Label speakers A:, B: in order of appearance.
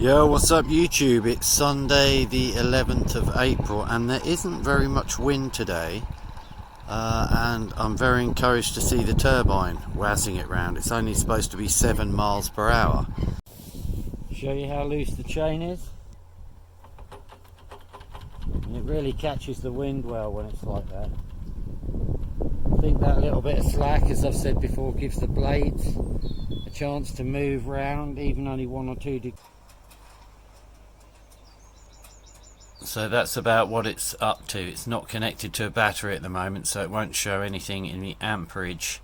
A: Yo, what's up YouTube? It's Sunday the 11th of April and there isn't very much wind today, and I'm very encouraged to see the turbine whizzing it round. It's only supposed to be 7 miles per hour. Show you how loose the chain is. And it really catches the wind well when it's like that. I think that little bit of slack, as I've said before, gives the blades a chance to move round, even only 1 or 2 degrees. So that's about what it's up to. It's not connected to a battery at the moment, so it won't show anything in the amperage